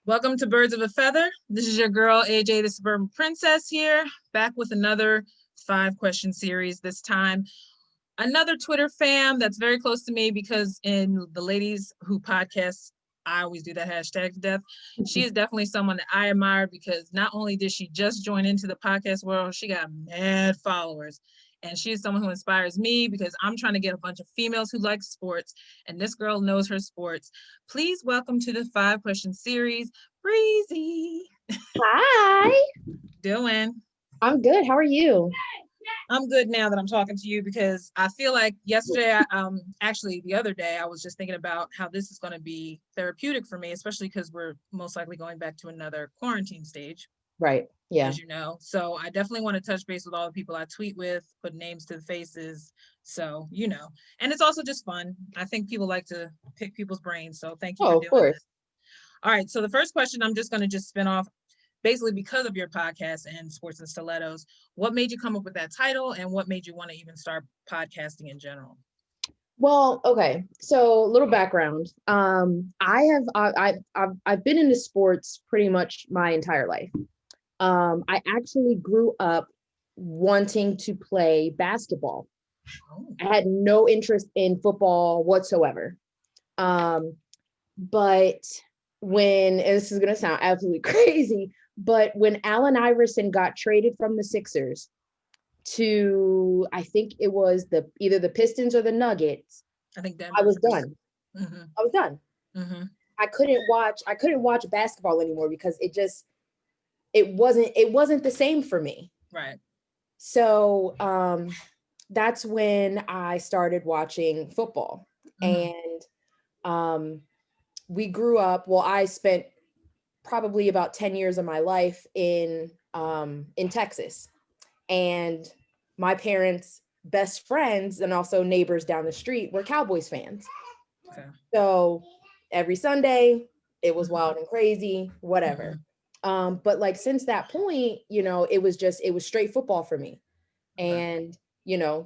Welcome to Birds of a Feather. This is your girl, AJ, the Suburban Princess here, back with another 5-question series. This time, another Twitter fam that's very close to me because in the ladies who podcast, I always do that hashtag to death. She is definitely someone that I admire because not only did she just join into the podcast world, she got mad followers. And she is someone who inspires me because I'm trying to get a bunch of females who like sports, and this girl knows her sports. Please welcome to the 5-question series, Breezy. Hi. Doing. I'm good. How are you? I'm good now that I'm talking to you because I feel like yesterday, actually the other day, I was just thinking about how this is going to be therapeutic for me, especially because we're most likely going back to another quarantine stage, Right. Yeah. as you know. So I definitely want to touch base with all the people I tweet with, put names to the faces. So, and it's also just fun. I think people like to pick people's brains. So thank you for Oh, of doing course. this. All right. So the first question, I'm just going to just spin off basically because of your podcast and Sports and Stillettos. What made you come up with that title, and what made you want to even start podcasting in general? Well, okay. So, little background. I've been into sports pretty much my entire life. I actually grew up wanting to play basketball. Oh. I had no interest in football whatsoever. Um, but and this is gonna sound absolutely crazy, but when Allen Iverson got traded from the Sixers to, I think it was either the Pistons or the Nuggets, I think I Denver was first. done. Mm-hmm. I was done. Mm-hmm. I couldn't watch basketball anymore because it wasn't the same for me. Right. So that's when I started watching football. Mm-hmm. And um we grew up, well, I spent probably about 10 years of my life in Texas. And my parents' best friends and also neighbors down the street were Cowboys fans. Okay. So every Sunday it was Mm-hmm. wild and crazy, whatever. But like since that point, it was straight football for me. Okay. And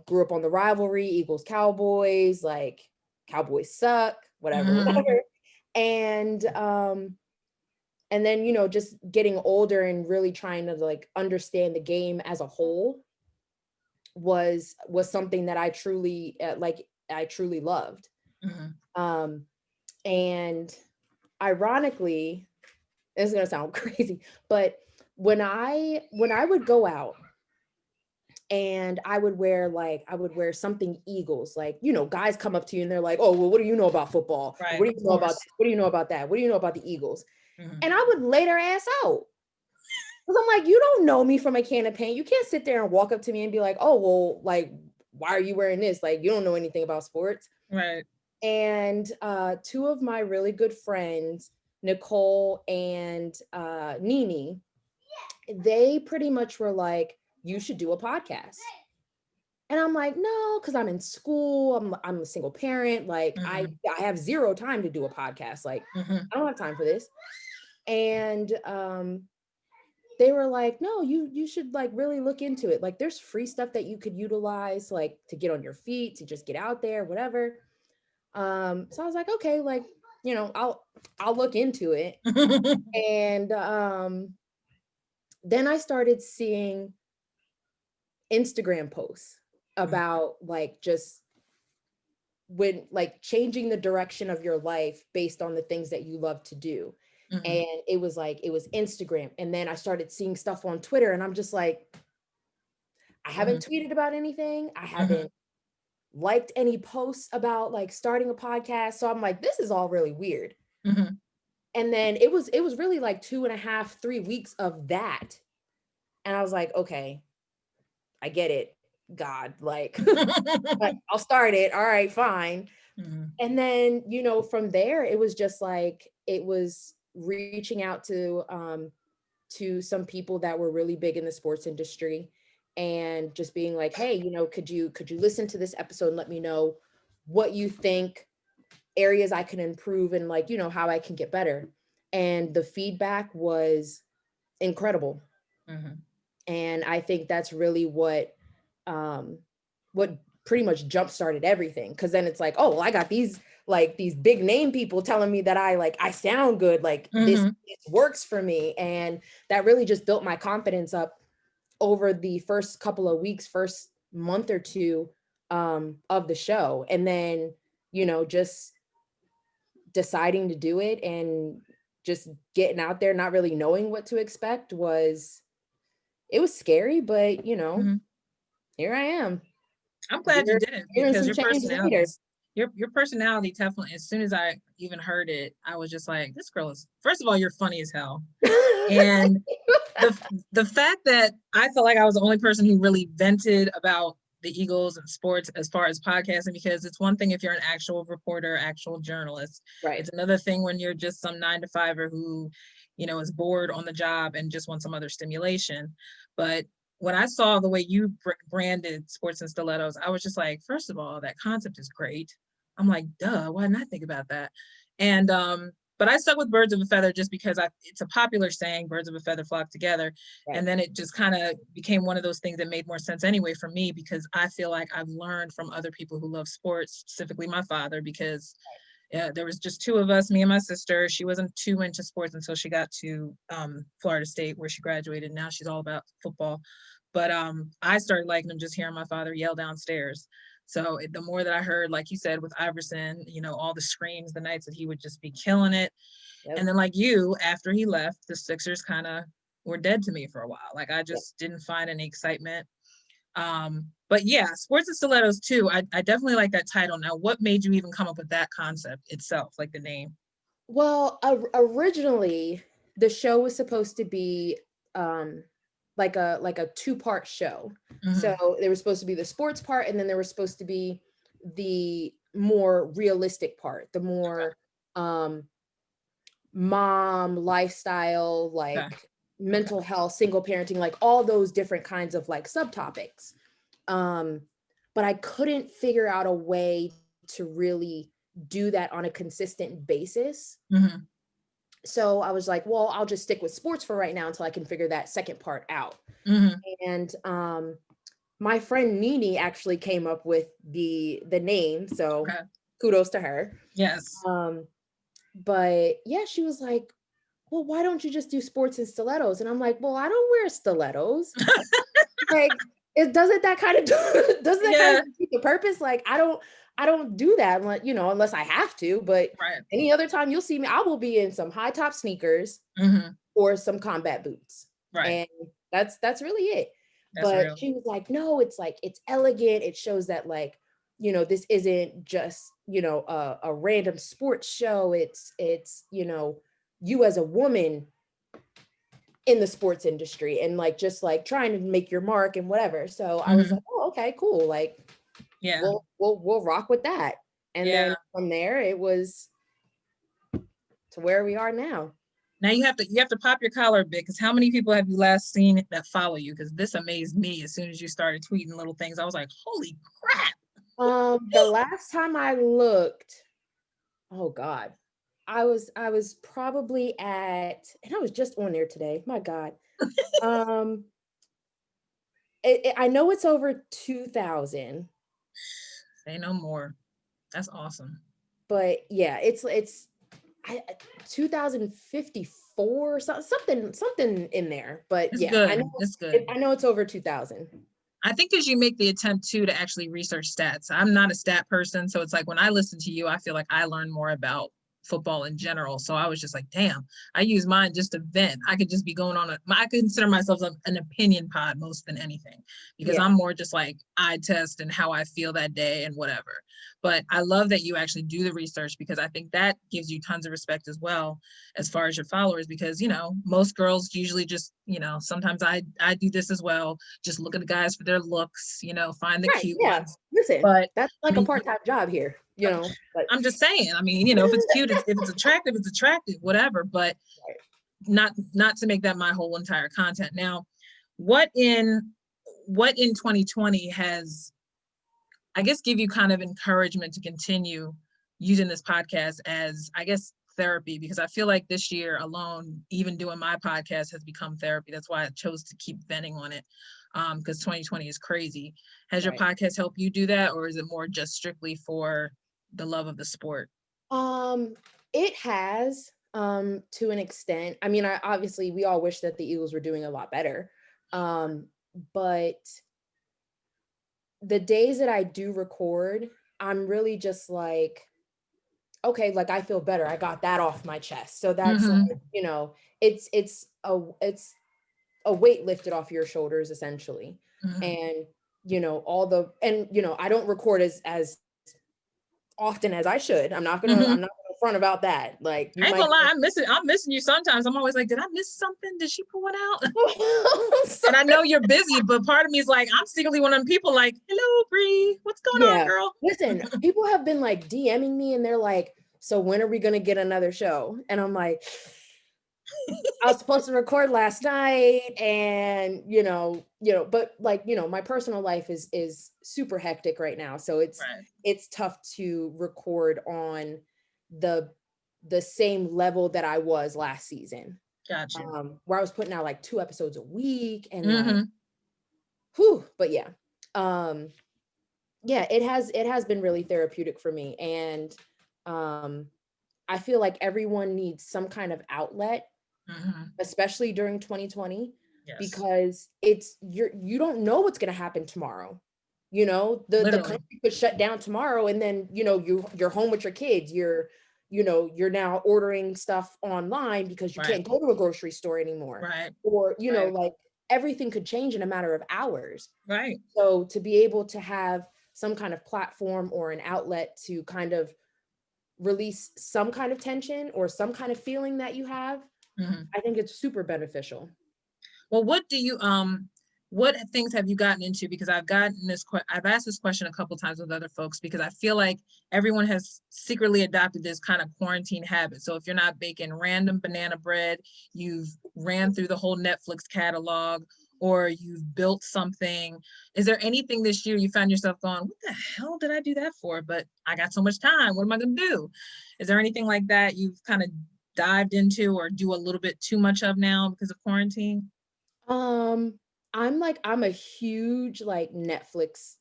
grew up on the rivalry, Eagles Cowboys, like Cowboys suck, whatever, Mm-hmm. whatever. And then just getting older and really trying to like understand the game as a whole was something that I truly loved. Mm-hmm. um and ironically, this is going to sound crazy, but when I would go out and I would wear something Eagles, like, guys come up to you and they're like, oh, well, what do you know about football? Right. What do Of you know about course. this? What do you know about that? What do you know about the Eagles? Mm-hmm. And I would lay their ass out. Because I'm like, you don't know me from a can of paint. You can't sit there and walk up to me and be like, oh, well, like, why are you wearing this? Like, you don't know anything about sports. Right. And two of my really good friends, Nicole and Nini, they pretty much were like, you should do a podcast. And I'm like, no, because I'm in school. I'm a single parent. Like, I Mm-hmm. I have zero time to do a podcast. Like, Mm-hmm. I don't have time for this. And they were like, no, you should like really look into it. Like, there's free stuff that you could utilize, like, to get on your feet, to just get out there, whatever. So I was like, okay, like, I'll look into it. And then I started seeing Instagram posts about like just when like changing the direction of your life based on the things that you love to do. Mm-hmm. And it was Instagram. And then I started seeing stuff on Twitter and I'm just like, I Mm-hmm. haven't tweeted about anything. I Mm-hmm. haven't liked any posts about like starting a podcast. So I'm like, this is all really weird. Mm-hmm. And then it was really like 2.5, 3 weeks of that. And I was like, okay, I get it, God. Like, like, I'll start it. All right, fine. Mm-hmm. And then, from there, it was just like it was reaching out to some people that were really big in the sports industry and just being like, hey, could you listen to this episode and let me know what you think, areas I can improve, and like, how I can get better. And the feedback was incredible. Mm-hmm. And I think that's really um what pretty much jump started everything. Cause then it's like, oh, well, I got these big name people telling me that I sound good, like this works for me. And that really just built my confidence up over the first couple of weeks, first month or two of the show. And then, just deciding to do it and just getting out there, not really knowing what to expect it was scary, but here I am. I'm glad you did it because Some your change later. your personality definitely, as soon as I even heard it, I was just like, this girl is, first of all, you're funny as hell. And the fact that I felt like I was the only person who really vented about the Eagles and sports as far as podcasting, because it's one thing if you're an actual reporter, actual journalist. Right. It's another thing when you're just some 9-to-5er who, is bored on the job and just wants some other stimulation. But when I saw the way you branded Sports and Stillettos, I was just like, first of all, that concept is great. I'm like, duh, why didn't I think about that? And but I stuck with birds of a feather just because it's a popular saying, birds of a feather flock together. Right. And then it just kind of became one of those things that made more sense anyway for me, because I feel like I've learned from other people who love sports, specifically my father, because there was just two of us, me and my sister. She wasn't too into sports until she got to Florida State, where she graduated. Now she's all about football. But I started liking them just hearing my father yell downstairs. So the more that I heard, like you said, with Iverson, all the screams, the nights that he would just be killing it. Yep. And then like you, after he left, the Sixers kind of were dead to me for a while. Like I just didn't find any excitement. But yeah, Sports and Stillettos too. I definitely like that title. Now, what made you even come up with that concept itself, like the name? Well, originally the show was supposed to be like a two-part show. So there was supposed to be the sports part, and then there was supposed to be the more realistic part, the more mom lifestyle, like mental health, single parenting, like all those different kinds of like subtopics. But I couldn't figure out a way to really do that on a consistent basis. So I was like, well, I'll just stick with sports for right now until I can figure that second part out. And my friend Nini actually came up with the name, so kudos to her. Yes. But yeah, she was like, well, why don't you just do Sports and Stillettos? And I'm like, well, I don't wear stilettos. Like, doesn't that kind of defeat the purpose? Like, I don't do that unless I have to, but any other time you'll see me, I will be in some high top sneakers or some combat boots. And that's really it. But she was like, no, it's like, it's elegant. It shows that like, this isn't just, a random sports show. It's, you as a woman in the sports industry and like, just like trying to make your mark and whatever. So I was like, oh, okay, cool. Like, we'll rock with that. And then from there, it was to where we are now. Now you have to pop your collar a bit, because how many people have you last seen that follow you? Because this amazed me as soon as you started tweeting little things. I was like, holy crap. The last time I looked, oh God, I was probably and I was just on there today. My God. I know it's over 2,000. Say no more. That's awesome. But yeah, it's 2,054, something in there. But it's yeah, good. It's good. I know it's over 2,000. I think as you make the attempt too to actually research stats. I'm not a stat person, so it's like when I listen to you, I feel like I learn more about football in general. So I was just like, damn, I use mine just to vent. I could just be going on I consider myself an opinion pod most than anything, because I'm more just like eye test and how I feel that day and whatever. But I love that you actually do the research, because I think that gives you tons of respect as well as far as your followers, because most girls usually just sometimes I do this as well, just look at the guys for their looks, find the cute ones. Listen, but that's like a part-time job here, but I'm just saying, if it's cute, if it's attractive, it's attractive, whatever, but not to make that my whole entire content. Now, what in 2020 has, I guess, give you kind of encouragement to continue using this podcast as, I guess, therapy? Because I feel like this year alone, even doing my podcast has become therapy. That's why I chose to keep venting on it. because 2020 is crazy. Has your Right. podcast helped you do that, or is it more just strictly for the love of the sport? Um, it has, to an extent. I mean, I obviously we all wish that the Eagles were doing a lot better. Um, but the days that I do record, I'm really just like, okay, like I feel better. I got that off my chest. So that's like, Mm-hmm. it's a weight lifted off your shoulders essentially. Mm-hmm. And I don't record as often as I should. Mm-hmm. I'm not gonna front about that. Like you I ain't might gonna lie, I'm missing you sometimes. I'm always like, did I miss something? Did she pull it out? So- And I know you're busy, but part of me is like, I'm secretly one of them people like, hello, Bree, what's going on, yeah. girl? Listen, people have been like DMing me and they're like, so when are we gonna get another show? And I'm like, I was supposed to record last night and but like, my personal life is super hectic right now. So Right. it's tough to record on the the same level that I was last season. Got you. Where I was putting out like 2 episodes a week and like, Mm-hmm. whew, but yeah. Um, yeah, it has been really therapeutic for me. And um I feel like everyone needs some kind of outlet, Mm-hmm. especially during 2020, Yes. because you don't know what's going to happen tomorrow. The Literally. country could shut down tomorrow, and then you're home with your kids. You're now ordering stuff online because you Right. can't go to a grocery store anymore, Right. or Right. like everything could change in a matter of hours. Right. So to be able to have some kind of platform or an outlet to kind of release some kind of tension or some kind of feeling that you have, Mm-hmm. I think it's super beneficial. Well, what things have you gotten into? Because I've asked this question a couple times with other folks because I feel like everyone has secretly adopted this kind of quarantine habit. So if you're not baking random banana bread, you've ran through the whole Netflix catalog, or you've built something. Is there anything this year you found yourself going, what the hell did I do that for? But I got so much time. What am I going to do? Is there anything like that you've kind of dived into or do a little bit too much of now because of quarantine? Um, I'm a huge like Netflix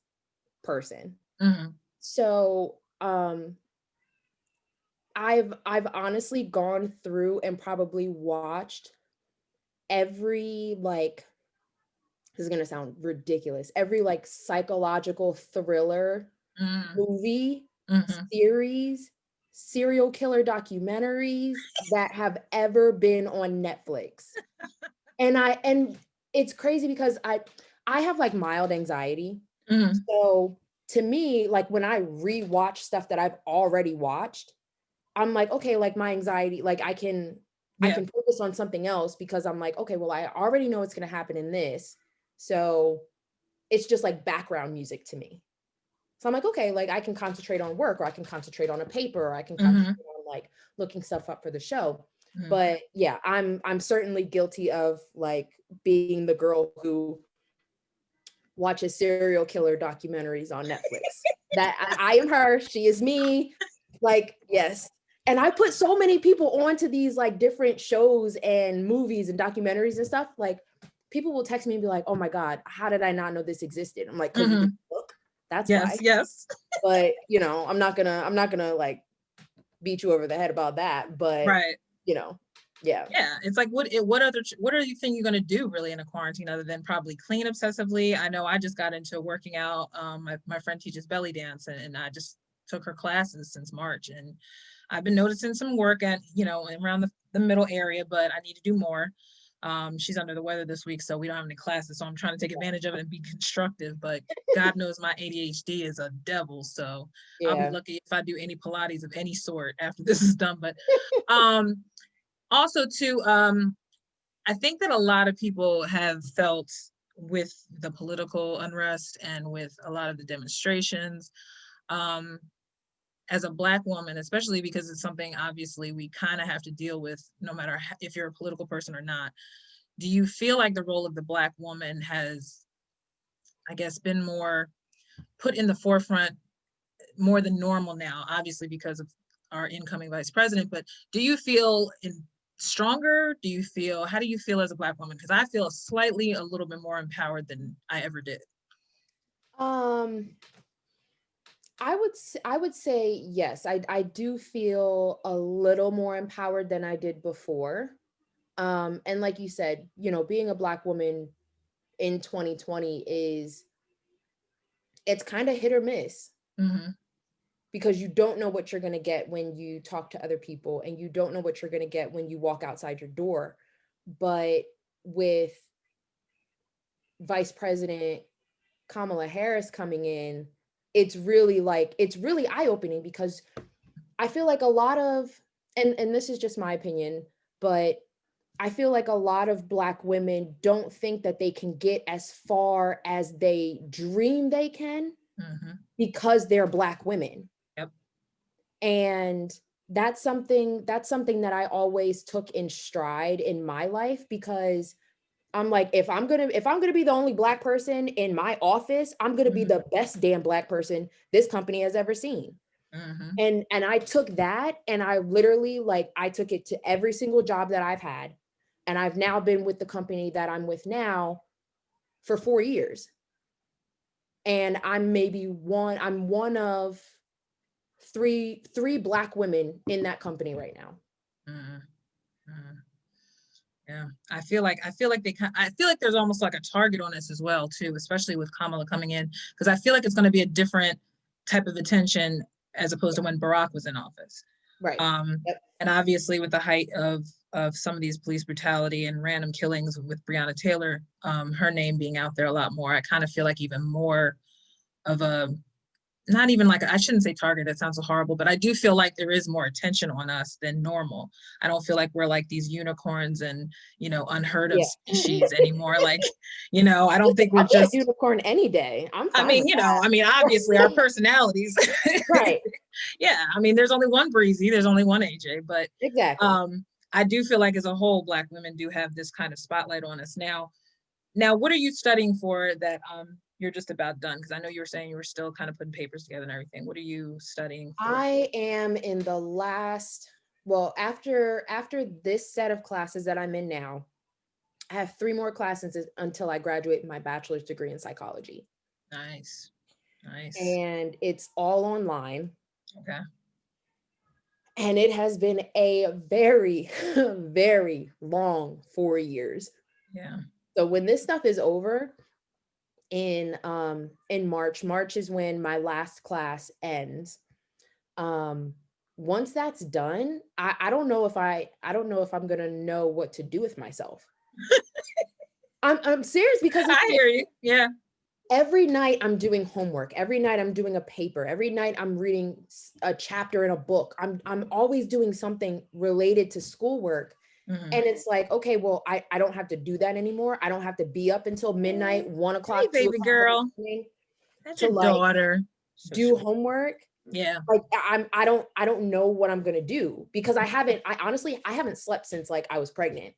person. Mm-hmm. So, I've honestly gone through and probably watched every like this is going to sound ridiculous. Every like psychological thriller movie, Mm-hmm. series, serial killer documentaries that have ever been on Netflix. And it's crazy because I have like mild anxiety. Mm-hmm. So to me, like when I rewatch stuff that I've already watched, I'm like, okay, like my anxiety, like I Yeah. can focus on something else because I'm like, okay, well, I already know what's going to happen in this. So it's just like background music to me. So I'm like, okay, like I can concentrate on work, or I can concentrate on a paper, or I can Mm-hmm. concentrate on like looking stuff up for the show. Mm-hmm. But yeah, I'm certainly guilty of like being the girl who watches serial killer documentaries on Netflix. That I am her, she is me. Like, yes. And I put so many people onto these like different shows and movies and documentaries and stuff. Like, people will text me and be like, "Oh my God, how did I not know this existed?" I'm like, "Because you Mm-hmm. didn't look. That's Yes. why." Yes. But I'm not gonna like beat you over the head about that. But Right. you know, yeah. Yeah. It's like what are you think you're gonna do really in a quarantine other than probably clean obsessively? I know I just got into working out. My friend teaches belly dance and I just took her classes since March and I've been noticing some work at, around the middle area, but I need to do more. She's under the weather this week, so we don't have any classes. So I'm trying to take advantage of it and be constructive. But God knows my ADHD is a devil. So I'll be Yeah. lucky if I do any Pilates of any sort after this is done. But um, also too, I think that a lot of people have felt with the political unrest and with a lot of the demonstrations. Um, as a Black woman, especially because it's something obviously we kind of have to deal with no matter if you're a political person or not. Do you feel like the role of the Black woman has, I guess, been more put in the forefront more than normal now, obviously because of our incoming vice president, but do you feel stronger? How do you feel as a Black woman? Because I feel slightly a little bit more empowered than I ever did. Um, I would say yes. I do feel a little more empowered than I did before. And like you said, you know, being a Black woman in 2020 it's kind of hit or miss, Mm-hmm. because you don't know what you're going to get when you talk to other people, and you don't know what you're going to get when you walk outside your door. But with Vice President Kamala Harris coming in, it's really eye-opening, because I feel like a lot of, and this is just my opinion, but I feel like a lot of Black women don't think that they can get as far as they dream they can, Mm-hmm. because they're Black women. Yep. And that's something that I always took in stride in my life, because I'm like, if I'm gonna be the only Black person in my office, I'm gonna be Mm-hmm. the best damn Black person this company has ever seen. Mm-hmm. And I took that, and I literally, like, I took it to every single job that I've had. And I've now been with the company that I'm with now for 4 years. And I'm one of three Black women in that company right now. Mm-hmm. Mm-hmm. Yeah, I feel like I feel like there's almost like a target on us as well too, especially with Kamala coming in, because I feel like it's going to be a different type of attention as opposed to when Barack was in office. Right. Yep. And obviously with the height of some of these police brutality and random killings with Breonna Taylor, her name being out there a lot more, I kind of feel like even more of a, not even like, I shouldn't say target, that sounds so horrible, but I do feel like there is more attention on us than normal. I don't feel like we're like these unicorns and, you know, unheard of Yeah. species anymore. Like, you know, I don't think we're I'll be a just, unicorn any day. I'm I fine mean, with you know, that. I mean, obviously our personalities. Right. Yeah, I mean, there's only one Breezy, there's only one AJ, but Exactly. I do feel like as a whole, Black women do have this kind of spotlight on us now. Now, what are you studying for that you're just about done? Because I know you were saying you were still kind of putting papers together and everything. What are you studying for? I am in the last, well, after this set of classes that I'm in now, I have 3 more classes until I graduate my bachelor's degree in psychology. Nice, nice. And it's all online. Okay. And it has been a very, very long 4 years. Yeah. So when this stuff is over in March is when my last class ends. Once that's done, I don't know if I'm gonna know what to do with myself. I'm serious, because it's I like hear you. Yeah. every night I'm doing homework. Every night I'm doing a paper. Every night I'm reading a chapter in a book. I'm always doing something related to schoolwork. Mm-hmm. And it's like, okay, well, I don't have to do that anymore. I don't have to be up until midnight, 1 Hey, o'clock, 2 baby o'clock in the girl. morning That's to your like daughter. So do sweet. homework. Yeah. Like I don't know what I'm gonna do, because I honestly I haven't slept since like I was pregnant.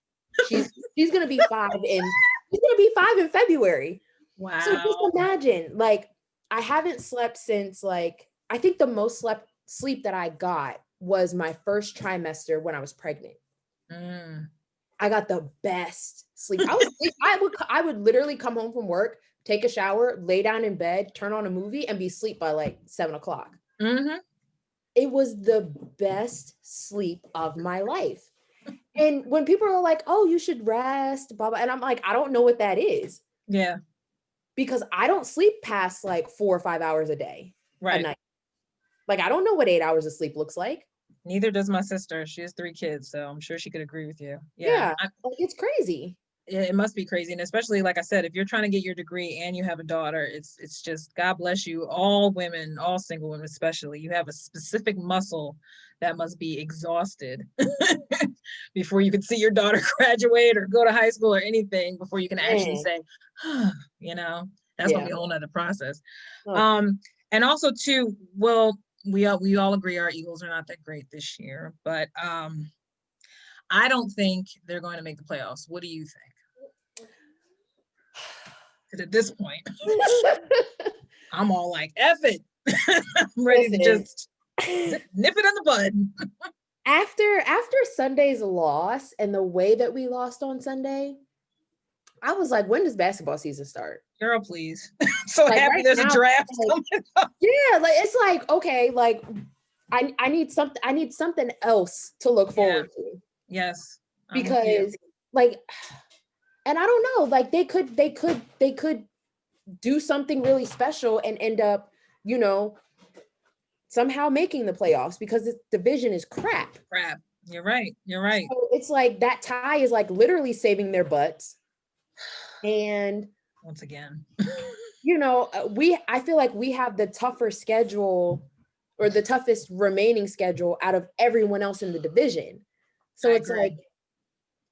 She's gonna be 5 in February. So just Wow. imagine, like, I haven't slept since, like, I think the most sleep that I got was my first trimester when I was pregnant. Mm. I got the best sleep. I would literally come home from work, take a shower, lay down in bed, turn on a movie, and be asleep by like 7 o'clock. Mm-hmm. It was the best sleep of my life. And when people are like, "Oh, you should rest," blah blah, and I'm like, I don't know what that is, Yeah. because I don't sleep past like 4 or 5 hours a day, a Right. night. Like, I don't know what 8 hours of sleep looks like. Neither does my sister. She has 3 kids, so I'm sure she could agree with you. Yeah. Yeah, like it's crazy. It must be crazy, and especially like I said, if you're trying to get your degree and you have a daughter, it's just God bless you. All women, all single women especially, you have a specific muscle that must be exhausted before you can see your daughter graduate or go to high school or anything, before you can actually Man. say, you know, that's gonna Yeah. be a whole nother process. Oh, And also too, well, we all agree our Eagles are not that great this year, but I don't think they're going to make the playoffs. What do you think? Because at this point, I'm all like, F it. I'm ready to listen, just nip it in the bud. After Sunday's loss and the way that we lost on Sunday, I was like, when does basketball season start? Girl, please. So like happy right there's now, a draft like, coming up. yeah, like it's like, okay, like I need something else to look forward to. Yes. I'm with you. Because like, and I don't know, like they could do something really special and end up, you know, somehow making the playoffs because this division is crap. Crap. You're right. You're right. So it's like that tie is like literally saving their butts. And once again, you know, I feel like we have the tougher schedule or the toughest remaining schedule out of everyone else in the division. So it's like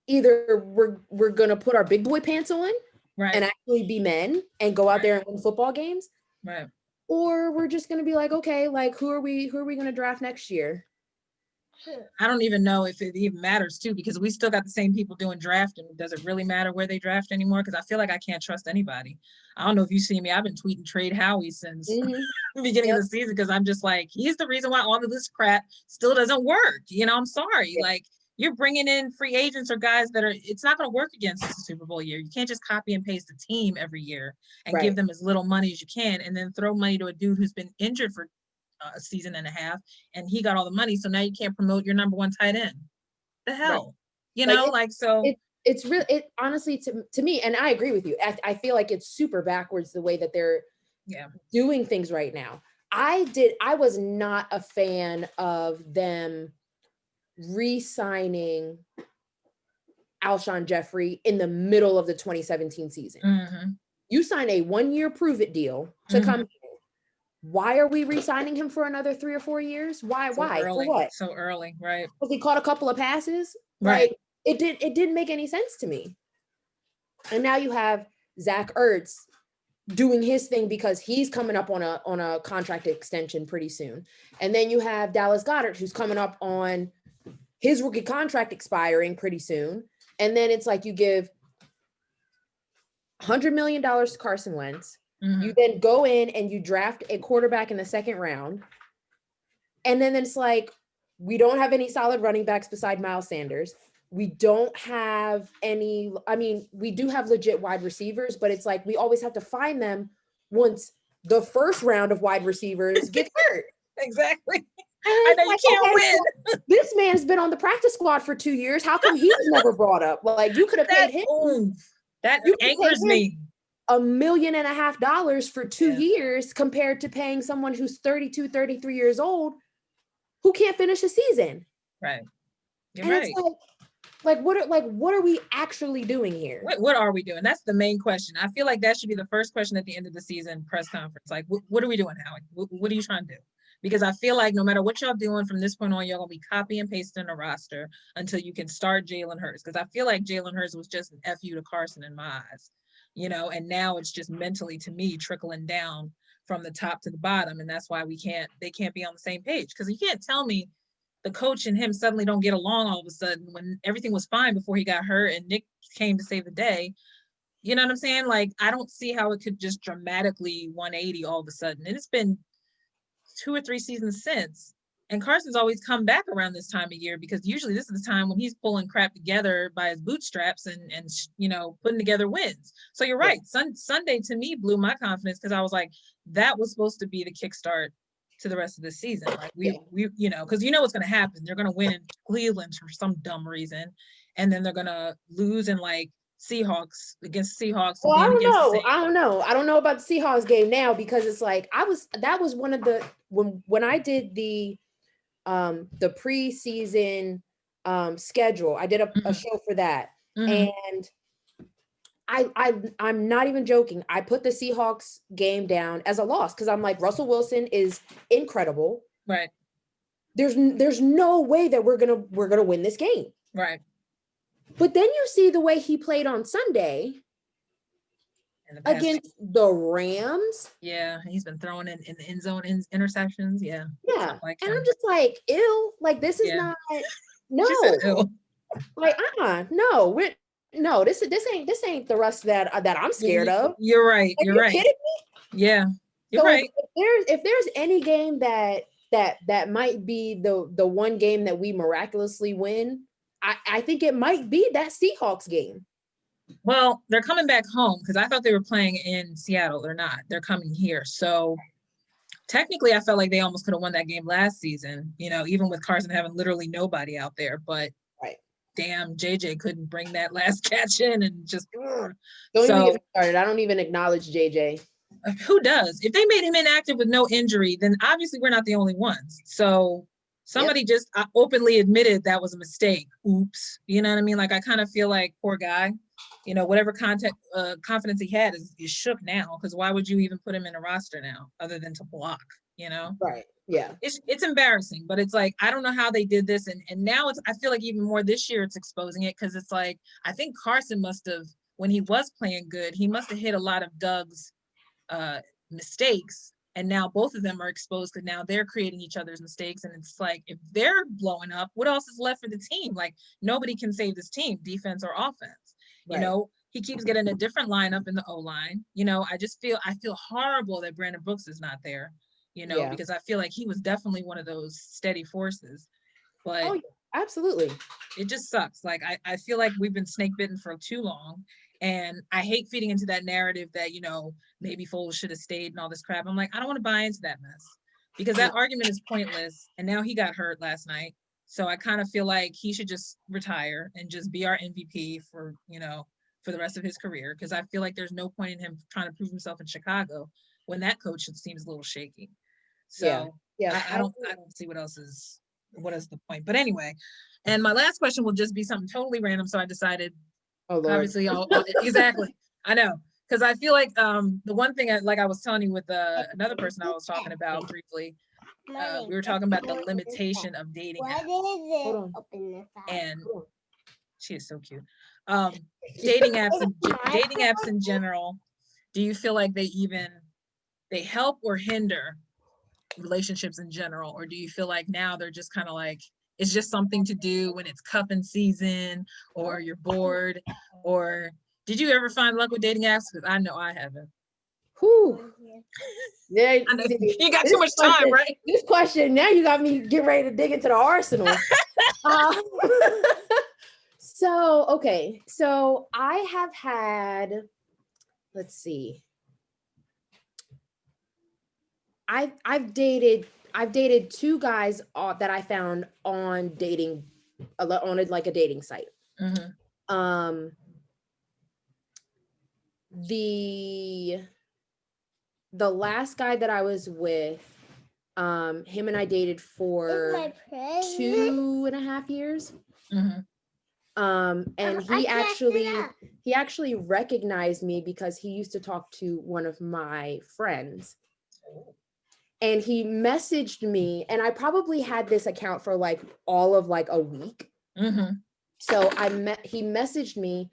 either we're gonna put our big boy pants on and actually be men and go out there and win football games. Right. Or we're just gonna be like, okay, like who are we gonna draft next year? I don't even know if it even matters too, because we still got the same people doing drafting. Does it really matter where they draft anymore? Because I feel like I can't trust anybody. I don't know if you see me. I've been tweeting trade Howie since the beginning of the season because I'm just like, he's the reason why all of this crap still doesn't work. You know, I'm sorry. Like you're bringing in free agents or guys that are, it's not going to work against the Super Bowl year. You can't just copy and paste the team every year and give them as little money as you can and then throw money to a dude who's been injured for a season and a half and he got all the money, so now you can't promote your number one tight end. The hell, you know, like so it's really, it honestly to me, and I agree with you, I feel like it's super backwards the way that they're doing things right now. I was not a fan of them re-signing Alshon Jeffrey in the middle of the 2017 season. You sign a 1-year prove it deal to come. Why are we re-signing him for another 3 or 4 years? Why? Early. For what? So early, right? Because he caught a couple of passes. Right. Like it didn't make any sense to me. And now you have Zach Ertz doing his thing because he's coming up on a contract extension pretty soon. And then you have Dallas Goedert who's coming up on his rookie contract expiring pretty soon. And then it's like you give $100 million to Carson Wentz. You then go in and you draft a quarterback in the second round. And then it's like, we don't have any solid running backs beside Miles Sanders. We don't have any, I mean, we do have legit wide receivers, but it's like, we always have to find them once the first round of wide receivers gets hurt. Exactly. I know like, you can't win. Well, this man's been on the practice squad for 2 years. How come he was never brought up? Like you could have paid him. That anchors me. $1.5 million for 2 years compared to paying someone who's 32, 33 years old who can't finish a season. Right. You're and right. It's what are we actually doing here? What are we doing? That's the main question. I feel like that should be the first question at the end of the season press conference. Like, what are we doing, Howie? What are you trying to do? Because I feel like no matter what y'all doing from this point on, y'all gonna be copy and pasting a roster until you can start Jalen Hurts. Because I feel like Jalen Hurts was just an FU to Carson in my eyes. You know, and now it's just mentally to me trickling down from the top to the bottom. And that's why they can't be on the same page. Because you can't tell me the coach and him suddenly don't get along all of a sudden when everything was fine before he got hurt and Nick came to save the day. You know what I'm saying? Like, I don't see how it could just dramatically 180 all of a sudden. And it's been 2 or 3 seasons since. And Carson's always come back around this time of year because usually this is the time when he's pulling crap together by his bootstraps and you know, putting together wins. So you're right. Sunday to me blew my confidence because I was like, that was supposed to be the kickstart to the rest of the season. Like we you know, because you know what's going to happen. They're going to win in Cleveland for some dumb reason, and then they're going to lose in like Seahawks against Seahawks. Well, I don't know about the Seahawks game now because it's like that was one of the when I did the preseason schedule. I did a show for that, and I'm not even joking. I put the Seahawks game down as a loss because I'm like, Russell Wilson is incredible. Right. There's no way that we're gonna win this game. Right. But then you see the way he played on Sunday against the Rams. Yeah, he's been throwing in the end zone interceptions. Yeah. Like and I'm just like, ew. Like this is not. No. Like no. This ain't the Russ that I'm scared of. You're right. You're right. Kidding me? Yeah. You're right. If there's any game that that might be the one game that we miraculously win, I think it might be that Seahawks game. Well, they're coming back home because I thought they were playing in Seattle. They're not. They're coming here. So technically, I felt like they almost could have won that game last season, even with Carson having literally nobody out there. But right. Damn, JJ couldn't bring that last catch in and just. Don't even get me started. I don't even acknowledge JJ. Who does? If they made him inactive with no injury, then obviously we're not the only ones. So somebody just openly admitted that was a mistake. Oops. You know what I mean? Like, I kind of feel like, poor guy, whatever confidence he had is shook now, because why would you even put him in a roster now other than to block, Right. Yeah. It's embarrassing, but it's like, I don't know how they did this. And now I feel like even more this year it's exposing it, because it's like, I think Carson must have, when he was playing good, he must have hit a lot of Doug's mistakes, and now both of them are exposed because now they're creating each other's mistakes. And it's like, if they're blowing up, what else is left for the team? Like, nobody can save this team, defense or offense. Right. He keeps getting a different lineup in the O-line. I feel horrible that Brandon Brooks is not there, because I feel like he was definitely one of those steady forces. But absolutely, it just sucks. Like, I feel like we've been snake bitten for too long. And I hate feeding into that narrative that, maybe Foles should have stayed and all this crap. I'm like, I don't want to buy into that mess, because that argument is pointless. And now he got hurt last night. So I kind of feel like he should just retire and just be our MVP for the rest of his career. Because I feel like there's no point in him trying to prove himself in Chicago when that coach seems a little shaky. So I don't see what is the point. But anyway, and my last question will just be something totally random. So I decided, obviously, exactly. I know. Because I feel like the one thing, like I was telling you with another person I was talking about briefly, we were talking about the limitation of dating apps. And she is so cute. Dating apps in general, do you feel like they help or hinder relationships in general? Or do you feel like now they're just kind of like, it's just something to do when it's cuffing season or you're bored? Or did you ever find luck with dating apps? Because I know I haven't. Whew. Yeah, you got too much time, right? This question, now you got me get ready to dig into the arsenal. So I have had, let's see. I've dated two guys that I found on dating, on like a dating site. Mm-hmm. The last guy that I was with, him and I dated for 2.5 years. Mm-hmm. And he actually recognized me because he used to talk to one of my friends. And he messaged me, and I probably had this account for like all of like a week. Mm-hmm. So he messaged me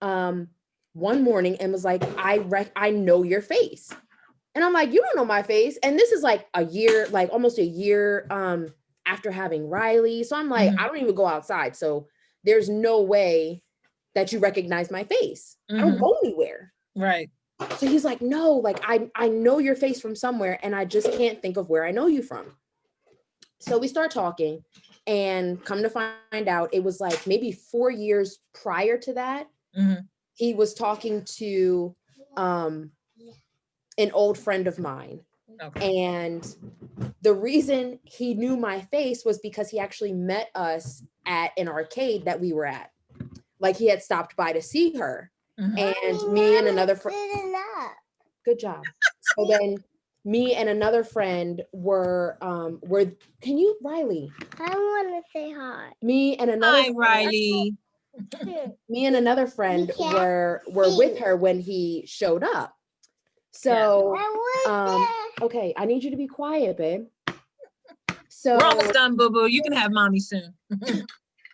one morning and was like, I know your face. And I'm like, you don't know my face. And this is like almost a year after having Rylei. So I'm like, mm-hmm. I don't even go outside. So there's no way that you recognize my face. Mm-hmm. I don't go anywhere. Right. So he's like, no, like I know your face from somewhere and I just can't think of where I know you from. So we start talking, and come to find out, it was like maybe 4 years prior to that. Mm-hmm. He was talking to an old friend of mine. Okay. And the reason he knew my face was because he actually met us at an arcade that we were at. Like, he had stopped by to see her. Mm-hmm. And me and another friend. Good job. So then me and another friend were can you, Rylei? I want to say hi. Me and another hi, Rylei. Me and another friend were with her when he showed up. So okay, I need you to be quiet, babe. So we're almost done, boo boo. You can have mommy soon.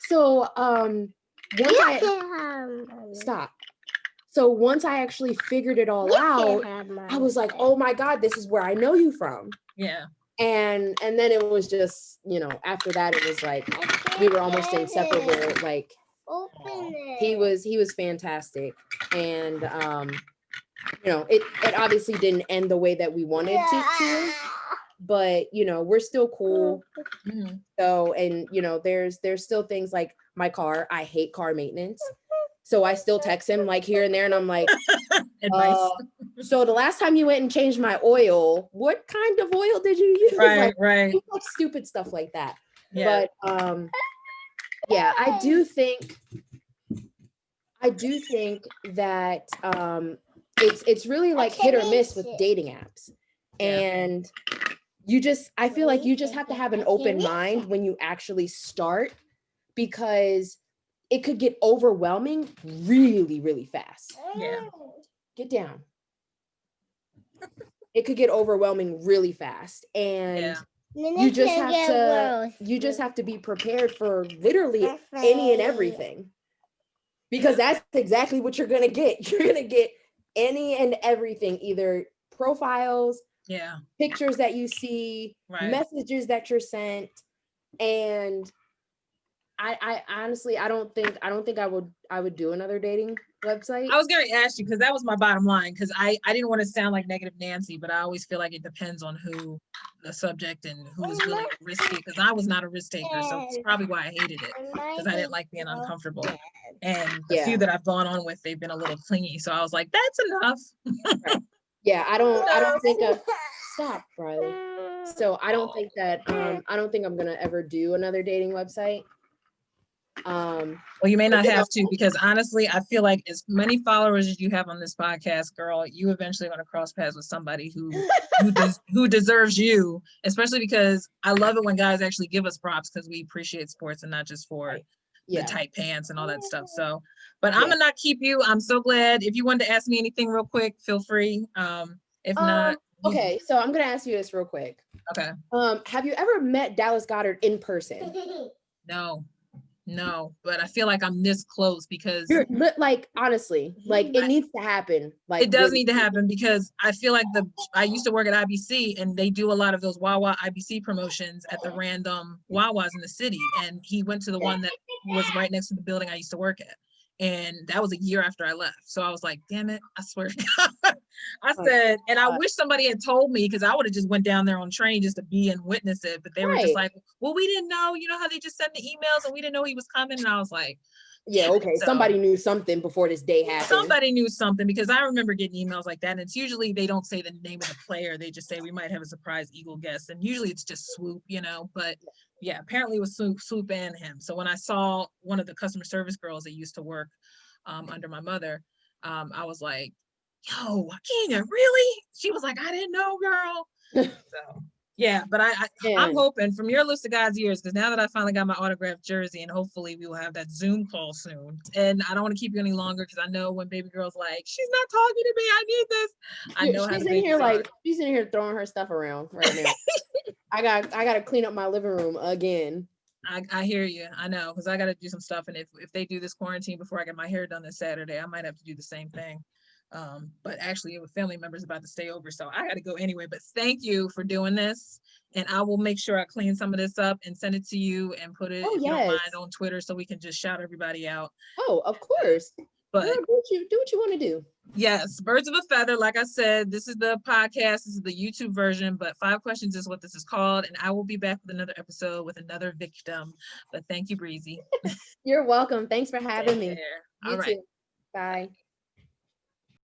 So stop. So once I actually figured it all out, I was like, oh my God, this is where I know you from. Yeah. And then it was just, after that, it was like, we were almost inseparable. Like, he was fantastic. And, it obviously didn't end the way that we wanted it to, but you know, we're still cool. Mhm. So, and you know, there's still things like my car. I hate car maintenance. So I still text him like here and there, and I'm like, Advice. so the last time you went and changed my oil, what kind of oil did you use? Right, right. Like stupid stuff like that. Yeah. But yeah, I do think that it's really like hit or miss with dating apps. Yeah. And I feel like you just have to have an open mind when you actually start, because it could get overwhelming really, really fast. Yeah. Get down. It could get overwhelming really fast. And you just have to be prepared for literally any and everything. Because that's exactly what you're going to get. You're going to get any and everything, either profiles, pictures that you see, messages that you're sent. And I honestly, I don't think I would do another dating website. I was going to ask you, because that was my bottom line, because I didn't want to sound like negative Nancy, but I always feel like it depends on who the subject and who is willing to risk it, because I was not a risk taker, so it's probably why I hated it, because I didn't like being uncomfortable. And the few that I've gone on with, they've been a little clingy, so I was like, that's enough. Yeah, I don't think stop, Riley. So I don't think that I don't think I'm gonna ever do another dating website. Well, you may not have to, because honestly, I feel like as many followers as you have on this podcast, girl, you eventually going to cross paths with somebody who deserves you, especially because I love it when guys actually give us props, because we appreciate sports and not just for the tight pants and all that stuff. So, but I'm gonna not keep you. I'm so glad. If you wanted to ask me anything real quick, feel free. If not, okay. So I'm gonna ask you this real quick. Okay. Have you ever met Dallas Goedert in person? No, but I feel like I'm this close, because like, honestly, like it needs to happen. Like it does need to happen, because I feel like I used to work at IBC, and they do a lot of those Wawa IBC promotions at the random Wawas in the city. And he went to the one that was right next to the building I used to work at. And that was a year after I left. So I was like, damn it, I swear to God. I said, and I wish somebody had told me, because I would have just went down there on train just to be and witness it. But they were just like, well, we didn't know, you know how they just send the emails and we didn't know he was coming. And I was like, yeah, okay. So, somebody knew something before this day happened. Somebody knew something, because I remember getting emails like that. And it's usually, they don't say the name of the player. They just say, we might have a surprise Eagle guest. And usually it's just Swoop, you know, but yeah, apparently it was Swoop and him. So when I saw one of the customer service girls that used to work under my mother, I was like, yo, Kenya, really? She was like, I didn't know, girl. So yeah, but I'm hoping from your list of guys' ears, because now that I finally got my autographed jersey, and hopefully we will have that Zoom call soon. And I don't want to keep you any longer, because I know when baby girl's like, she's not talking to me, I need this. I know she's in here like she's in here throwing her stuff around right now. I got to clean up my living room again. I hear you. I know, because I got to do some stuff, and if they do this quarantine before I get my hair done this Saturday, I might have to do the same thing. But actually, with family members about to stay over, so I got to go anyway. But thank you for doing this, and I will make sure I clean some of this up and send it to you and put it, if you don't mind, on Twitter, so we can just shout everybody out. Oh, of course. But girl, do what you want to do. Yes, birds of a feather. Like I said, this is the podcast. This is the YouTube version, but 5 questions is what this is called. And I will be back with another episode with another victim. But thank you, Breezy. You're welcome. Thanks for having me. All right. Bye.